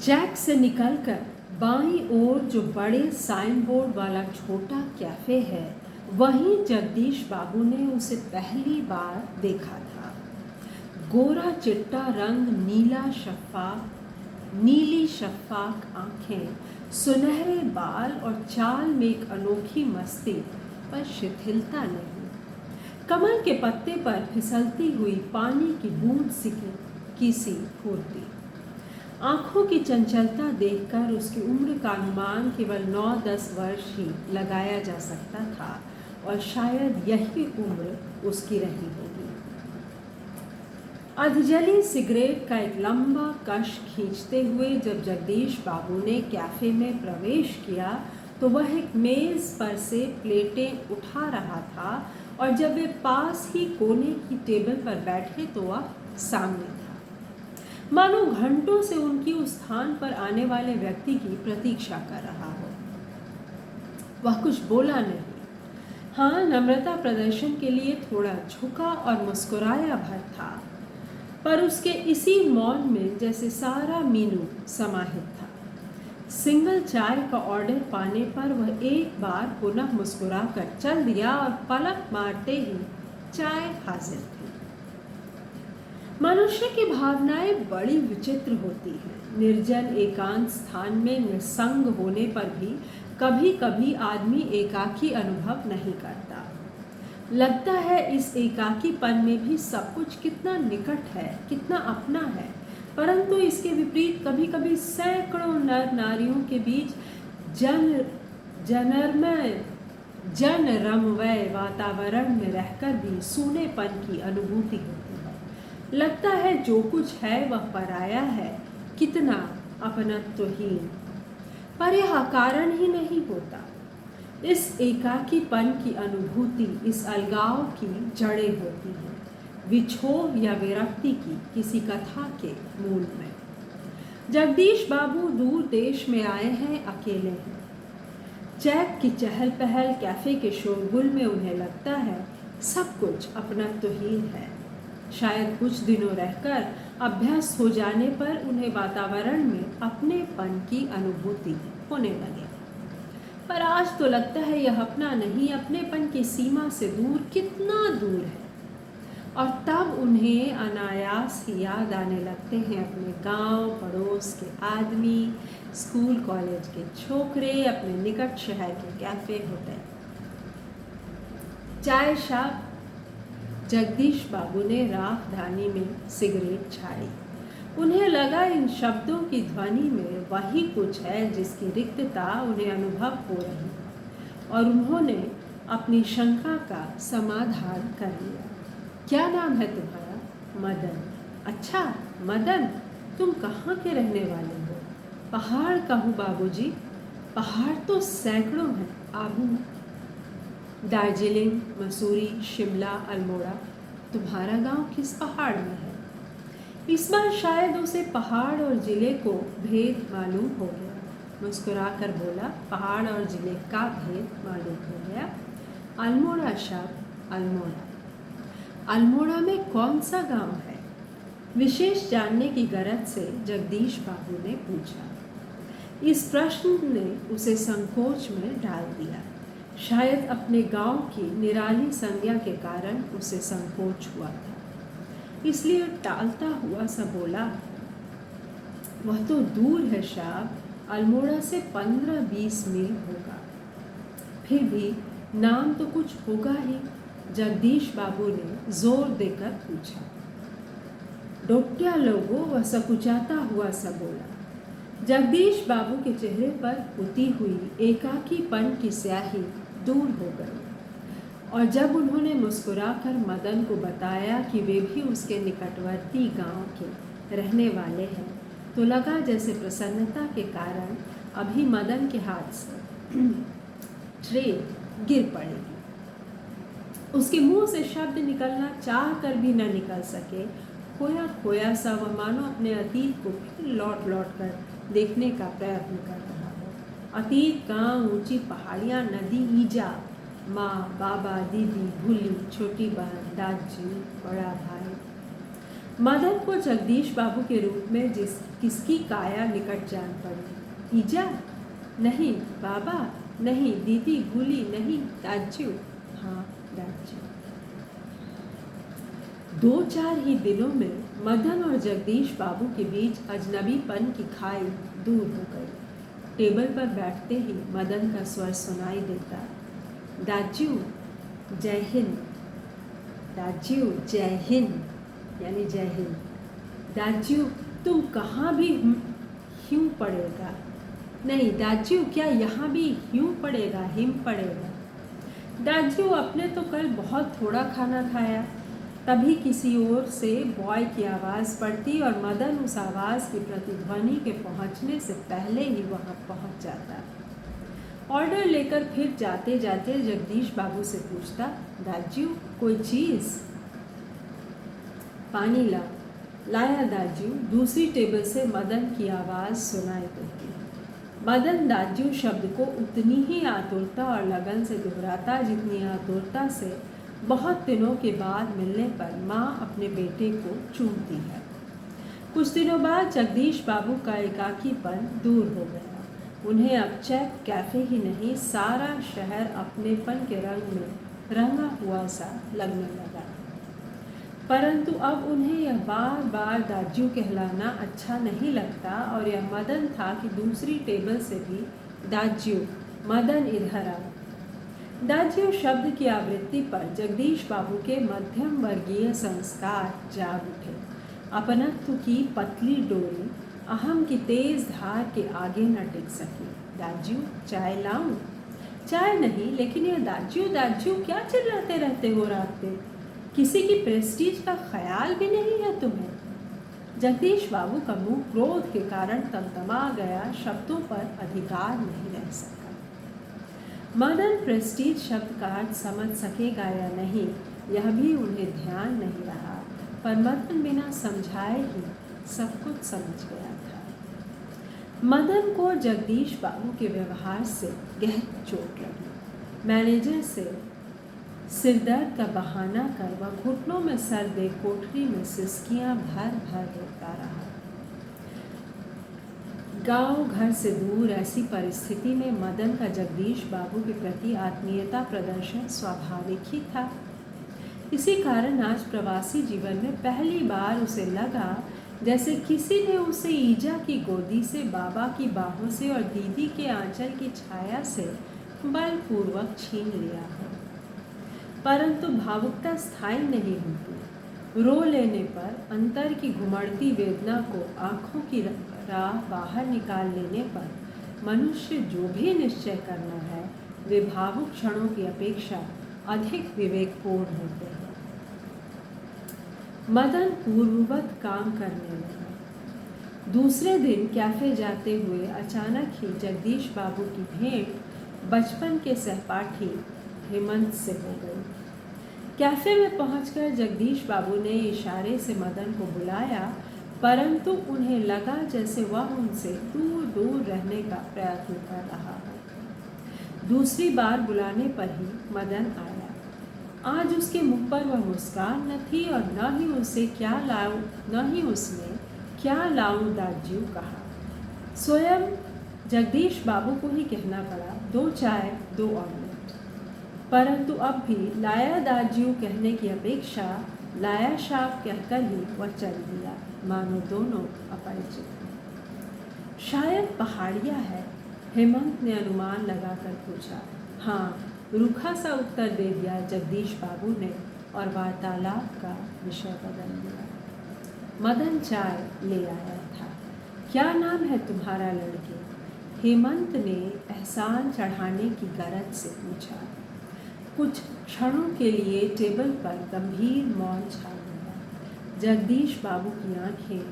Jack से निकलकर बाईं ओर जो बड़े साइन बोर्ड वाला छोटा कैफ़े है, वहीं जगदीश बाबू ने उसे पहली बार देखा था। गोरा चिट्टा रंग, नीली शफ़ाफ़ आँखें, सुनहरे बाल और चाल में एक अनोखी मस्ती, पर शिथिलता नहीं। कमल के पत्ते पर फिसलती हुई पानी की बूंद सी फूर्ती। आँखों की चंचलता देखकर उसकी उम्र का अनुमान केवल 9-10 वर्ष ही लगाया जा सकता था, और शायद यही उम्र उसकी रही होगी। अधजली सिगरेट का एक लंबा कश खींचते हुए जब जगदीश बाबू ने कैफ़े में प्रवेश किया, तो वह एक मेज़ पर से प्लेटें उठा रहा था, और जब वे पास ही कोने की टेबल पर बैठे तो वह सामने था, मानो घंटों से उनकी उस स्थान पर आने वाले व्यक्ति की प्रतीक्षा कर रहा हो। वह कुछ बोला नहीं। हाँ, नम्रता प्रदर्शन के लिए थोड़ा झुका और मुस्कुराया भर था, पर उसके इसी मौन में जैसे सारा मीनू समाहित था। सिंगल चाय का ऑर्डर पाने पर वह एक बार पुनः मुस्कुरा कर चल दिया, और पलक मारते ही चाय हाजिर थी। मनुष्य की भावनाएं बड़ी विचित्र होती हैं। निर्जन एकांत स्थान में निस्संग होने पर भी कभी कभी आदमी एकाकी अनुभव नहीं करता। लगता है इस एकाकीपन में भी सब कुछ कितना निकट है, कितना अपना है, परंतु इसके विपरीत कभी कभी सैकड़ों नर नारियों के बीच जनरममय वातावरण में रहकर भी सूनेपन की अनुभूति होती है। लगता है जो कुछ है वह पराया है, कितना अपनत्वहीन, पर यह कारण ही नहीं होता। इस एकाकीपन की अनुभूति, इस अलगाव की जड़ें होती हैं विछोह या विरक्ति की किसी कथा के मूल में। जगदीश बाबू दूर देश में आए हैं, अकेले हैं। जैक की चहल पहल, कैफ़े के शोरगुल में उन्हें लगता है सब कुछ अपनत्वहीन है। शायद कुछ दिनों रहकर अभ्यस्त हो जाने पर उन्हें वातावरण में अपनेपन की अनुभूति होने लगे, पर आज तो लगता है यह अपना नहीं, अपनेपन की सीमा से दूर, कितना दूर है। और तब उन्हें अनायास ही याद आने लगते हैं अपने गांव पड़ोस के आदमी, स्कूल कॉलेज के छोकरे, अपने निकट शहर के कैफ़े होटल। चाय शाप। जगदीश बाबू ने राखधानी में सिगरेट छाड़ी। उन्हें लगा इन शब्दों की ध्वनि में वही कुछ है जिसकी रिक्तता उन्हें अनुभव हो रही है, और उन्होंने अपनी शंका का समाधान कर लिया। क्या नाम है तुम्हारा? मदन। अच्छा मदन, तुम कहाँ के रहने वाले हो? पहाड़ का हूँ बाबूजी। पहाड़ तो सैकड़ों हैं। आबू, दार्जिलिंग, मसूरी, शिमला, अल्मोड़ा। तुम्हारा गांव किस पहाड़ में है? इस बार शायद उसे पहाड़ और जिले को भेद मालूम हो गया। मुस्कुराकर बोला, पहाड़ और जिले का भेद मालूम हो गया। अल्मोड़ा शब्द, अल्मोड़ा। अल्मोड़ा में कौन सा गांव है? विशेष जानने की गरज से जगदीश बाबू ने पूछा। इस प्रश्न ने उसे संकोच में डाल दिया। शायद अपने गांव की निराली संज्ञा के कारण उसे संकोच हुआ था, इसलिए टालता हुआ सा बोला, वह तो दूर है साहब, अल्मोड़ा से 15-20 मील होगा। फिर भी नाम तो कुछ होगा ही, जगदीश बाबू ने जोर देकर पूछा। डोक्या लोगो, वह सकुचाता हुआ सा बोला। जगदीश बाबू के चेहरे पर पुती हुई एकाकीपन की स्याही दूर हो गई, और जब उन्होंने मुस्कुराकर मदन को बताया कि वे भी उसके निकटवर्ती गांव के रहने वाले हैं, तो लगा जैसे प्रसन्नता के कारण अभी मदन के हाथ से ट्रे गिर पड़ेगी। उसके मुंह से शब्द निकलना चाह कर भी न निकल सके। खोया खोया सा वह मानो अपने अतीत को फिर लौट लौट कर देखने का प्रयत्न कर रहा हो। अतीत, गांव, ऊंची पहाड़ियाँ, नदी, ईजा, माँ, बाबा, दीदी, भूली, छोटी बहन, दादी, बड़ा भाई। मदन को जगदीश बाबू के रूप में किसकी काया निकट जान पड़ी। ईजा? नहीं। बाबा? नहीं। दीदी? भूली? नहीं। दाजू? हाँ, दाजू। 2-4 ही दिनों में मदन और जगदीश बाबू के बीच अजनबीपन की खाई दूर हो गई। टेबल पर बैठते ही मदन का स्वर सुनाई देता, दाजू जय हिंद। दाजू जय हिंद, यानी जय हिंद। दाजू तुम कहाँ भी ह्यूँ पड़ेगा। नहीं दाजू, क्या यहाँ भी ह्यूँ पड़ेगा, हिम पड़ेगा। दाजू अपने तो कल बहुत थोड़ा खाना खाया। तभी किसी ओर से बॉय की आवाज़ पड़ती और मदन उस आवाज़ की प्रतिध्वनि के पहुँचने से पहले ही वहाँ पहुँच जाता। ऑर्डर लेकर फिर जाते जाते जगदीश बाबू से पूछता, दाजू कोई चीज़? पानी ला। लाया दाजू। दूसरी टेबल से मदन की आवाज़ सुनाई देती। मदन दाजू शब्द को उतनी ही आतुरता और लगन से दोहराता जितनी आतुरता से बहुत दिनों के बाद मिलने पर माँ अपने बेटे को चूमती है। कुछ दिनों बाद जगदीश बाबू का एकाकीपन दूर हो गया। उन्हें अब चैक कैफ़े ही नहीं, सारा शहर अपनेपन के रंग में रंगा हुआ सा लगने लगा। परंतु अब उन्हें यह बार बार दाजू कहलाना अच्छा नहीं लगता और यह मदन था कि दूसरी टेबल से भी दाजू, मदन इधर आ। दाजू शब्द की आवृत्ति पर जगदीश बाबू के मध्यम वर्गीय संस्कार जाग उठे। अपनत्व की पतली डोरी अहम की तेज धार के आगे न टिक सकी। दाजू चाय लाऊं? चाय नहीं, लेकिन यह दाजू दाजू क्या चिल्लाते रहते हो रात में? किसी की प्रेस्टीज का ख्याल भी नहीं है तुम्हें। जगदीश बाबू का मुंह क्रोध के कारण तमतमा गया, शब्दों पर अधिकार नहीं रह सका। मदन प्रेस्टीज शब्द का अर्थ समझ सकेगा या नहीं यह भी उन्हें ध्यान नहीं रहा, पर मदन बिना समझाए ही सब कुछ समझ गया था। मदन को जगदीश बाबू के व्यवहार से गहरी चोट लगी। मैनेजर से सिरदर्द का बहाना कर वह घुटनों में सर दे कोठरी में सिसकियां भर भर रोता रहा। गांव घर से दूर ऐसी परिस्थिति में मदन का जगदीश बाबू के प्रति आत्मीयता प्रदर्शन स्वाभाविक ही था। इसी कारण आज प्रवासी जीवन में पहली बार उसे लगा जैसे किसी ने उसे ईजा की गोदी से, बाबा की बाहों से और दीदी के आंचल की छाया से बलपूर्वक छीन लिया हो। परंतु भावुकता स्थायी नहीं होती। रो लेने पर अंतर की घुमड़ती वेदना को आँखों की राह बाहर निकाल लेने पर मनुष्य जो भी निश्चय करना है वे भावुक क्षणों की अपेक्षा अधिक विवेकपूर्ण होते हैं। मदन पूर्ववत काम करने लगा। दूसरे दिन कैफ़े जाते हुए अचानक ही जगदीश बाबू की भेंट बचपन के सहपाठी हेमंत से हो गई। कैफ़े में पहुंचकर जगदीश बाबू ने इशारे से मदन को बुलाया, परंतु उन्हें लगा जैसे वह उनसे दूर दूर रहने का प्रयत्न कर रहा है। दूसरी बार बुलाने पर ही मदन आया। आज उसके मुख पर वह मुस्कान न थी और न ही उसने क्या लाऊं दाजू कहा। स्वयं जगदीश बाबू को ही कहना पड़ा, 2 चाय 2 ऑमलेट। परंतु अब भी लाया दाजू कहने की अपेक्षा लाया शाप कहकर ही वह चल दिया, मानो दोनों अपरिचित हैं। शायद पहाड़िया है, हेमंत ने अनुमान लगाकर पूछा। हाँ, रूखा सा उत्तर दे दिया जगदीश बाबू ने और वार्तालाप का विषय बदल दिया। मदन चाय ले आया था। क्या नाम है तुम्हारा लड़के? हेमंत ने एहसान चढ़ाने की गरज से पूछा। कुछ क्षणों के लिए टेबल पर गंभीर मौन छा गया। जगदीश बाबू की आंखें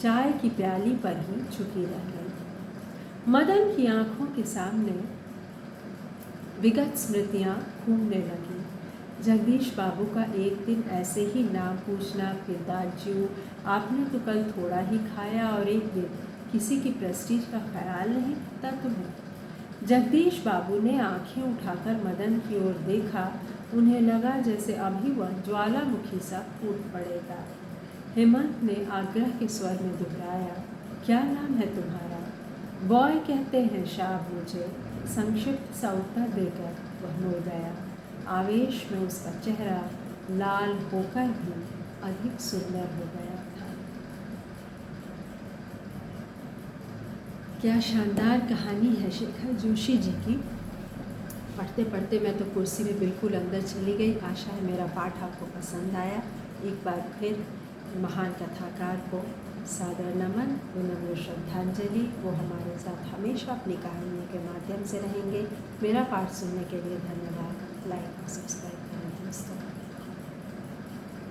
चाय की प्याली पर ही झुकी रह गई। मदन की आंखों के सामने विगत स्मृतियां घूमने लगी। जगदीश बाबू का एक दिन ऐसे ही नाम पूछना, फिर दाजू आपने तो कल थोड़ा ही खाया, और एक दिन किसी की प्रेस्टीज का ख्याल नहीं था तुम्हें। जगदीश बाबू ने आंखें उठाकर मदन की ओर देखा। उन्हें लगा जैसे अभी वह ज्वालामुखी सा फूट पड़ेगा। हेमंत ने आग्रह के स्वर में दोहराया, क्या नाम है तुम्हारा? बॉय कहते हैं शाह मुझे, संक्षिप्त सा उत्तर देकर वह मुड़ गया। आवेश में उसका चेहरा लाल होकर भी अधिक सुंदर हो गया था। क्या शानदार कहानी है शेखर जोशी जी की। पढ़ते पढ़ते मैं तो कुर्सी में बिल्कुल अंदर चली गई। आशा है मेरा पाठ आपको पसंद आया। एक बार फिर महान कथाकार को सादर नमन, विनम्र श्रद्धांजलि। वो हमारे साथ हमेशा अपनी कहानियों के माध्यम से रहेंगे। मेरा पाठ सुनने के लिए धन्यवाद। लाइक और सब्सक्राइब करें दोस्तों।